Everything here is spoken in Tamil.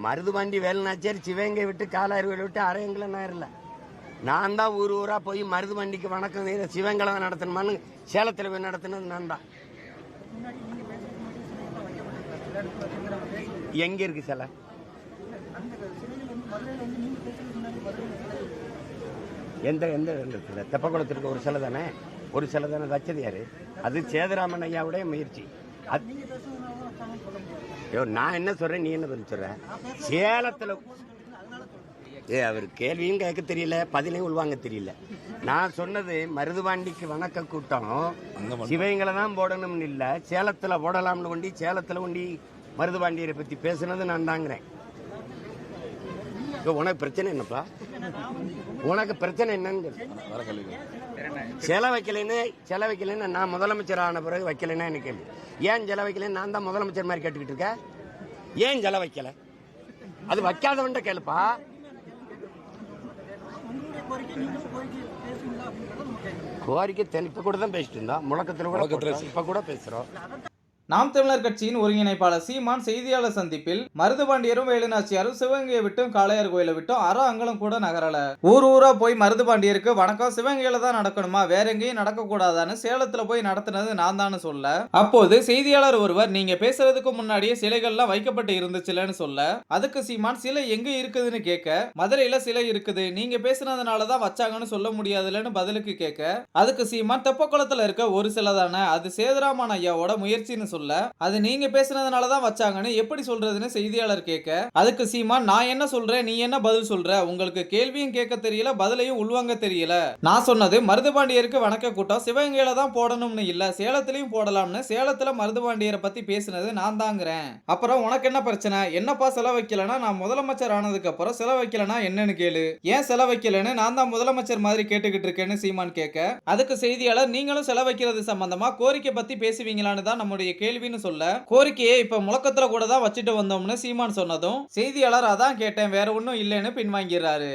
மருதுபாண்டி வேலுநாச்சியார் சிவகங்கை விட்டு காலாறுகளை விட்டு அரையங்களை நேரில் நான் தான் ஊர் ஊராக போய் மருதுபாண்டிக்கு வணக்கம் சிவகங்கை தான் நடத்தணுமான்னு சேலத்தில் போய் நடத்தினது நான் தான். எங்கே இருக்கு சிலை? எந்த எந்த இடத்துல? தெப்பக்குளத்திற்கு ஒரு சிலை தானே, ஒரு சிலை தானே வச்சது யாரு? அது சேதுராமன் ஐயாவுடைய முயற்சி. நான் என்ன சொல்றேன், நீ என்ன பதில் சொல்ற? சேலத்தில் அவர் கேள்வியும் கேட்க தெரியல, பதிலையும் உள்வாங்க தெரியல. நான் சொன்னது மருதுபாண்டிக்கு வணக்க கூட்டம் சிவகங்களை தான் போடணும்னு இல்லை, சேலத்தில் போடலாம்னு கொண்டி சேலத்தில் கொண்டி மருதுபாண்டியரை பற்றி பேசுனது நான் தாங்கிறேன். உனக்கு பிரச்சனை என்னப்பா? உனக்கு பிரச்சனை என்னன்னு சிலை வைக்கலைன்னு நான் முதலமைச்சர் ஆன பிறகு வைக்கலைன்னா என்ன கேள்வி? ஏன் சிலை வைக்கலன்னு நான் தான் முதலமைச்சர் மாதிரி கேட்டுக்கிட்டு இருக்கேன். ஏன் சிலை வைக்கல? அது வைக்காதவன்ட்ட கேளுப்பா. கோரிக்கை இப்ப கூட தான் பேசிட்டு இருந்தோம், முழக்கத்தில் கூட இப்ப கூட பேசுறோம். நாம் தமிழர் கட்சியின் ஒருங்கிணைப்பாளர் சீமான் செய்தியாளர் சந்திப்பில் மருதுபாண்டியரும் வேலுநாச்சியாரும் சிவகங்கையை விட்டும் காளையார் கோயிலை விட்டும் அங்கலம் கூட நகரல. ஊரா போய் மருதுபாண்டியருக்கு வணக்கம் சிவகங்கையில தான் நடக்கணுமா, வேற எங்கேயும் நடக்க கூடாதான்னு சேலத்துல போய் நடத்தினது நான் தான் சொல்ல. அப்போது செய்தியாளர் ஒருவர் நீங்க பேசுறதுக்கு முன்னாடியே சிலைகள்லாம் வைக்கப்பட்டு இருந்துச்சுலன்னு சொல்ல, அதுக்கு சீமான் சிலை எங்க இருக்குதுன்னு கேட்க, மதுரையில சிலை இருக்குது, நீங்க பேசுனதுனாலதான் வச்சாங்கன்னு சொல்ல முடியாதுலன்னு பதிலுக்கு கேட்க, அதுக்கு சீமான் தெப்பக்குளத்துல இருக்க ஒரு சிலை தானே, அது சேதுராமன் ஐயாவோட முயற்சின்னு சொல்ல, அது நீங்க பேசுனதுனாலதான் வச்சாங்கன்னு எப்படி சொல்றதுன்னு செய்தியாளர் கேட்க, அதுக்கு சீமான் நான் என்ன சொல்றேன், நீ என்ன பதில் சொல்ற, உங்களுக்கு கேள்வியும் கேட்க தெரியல, பதிலையும் உள்வாங்க தெரியல. நான் சொன்னது மருதுபாண்டியருக்கு வணக்க கூட்டம் சிவகங்கையில தான் போடணும்னு இல்ல, சேலத்திலையும் போடலாம்னு, சேலத்துல மருதுபாண்டியரை பத்தி பேசுனது நான் தாங்கிறேன். அப்புறம் உனக்கு என்ன பிரச்சனை? என்னப்பா செலவு வைக்கலன்னா, நான் முதலமைச்சர் ஆனதுக்கு அப்புறம் செலவு வைக்கலன்னா என்னன்னு கேளு, ஏன் செலவு வைக்கலன்னு நான் தான் முதலமைச்சர் மாதிரி கேட்டுக்கிட்டு இருக்கேன்னு சீமான் கேட்க, அதுக்கு செய்தியாளர் நீங்களும் செலவு வைக்கிறது சம்பந்தமா கோரிக்கை பத்தி பேசுவீங்களான்னு தான் நம்முடைய கேள்வின்னு சொல்ல, கோரிக்கையை இப்ப முழக்கத்துல கூட தான் வச்சுட்டு வந்தோம்னு சீமான் சொன்னதும் செய்தியாளர் அதான் கேட்டேன் வேற ஒன்னும் இல்லைன்னு பின்வாங்கிறாரு.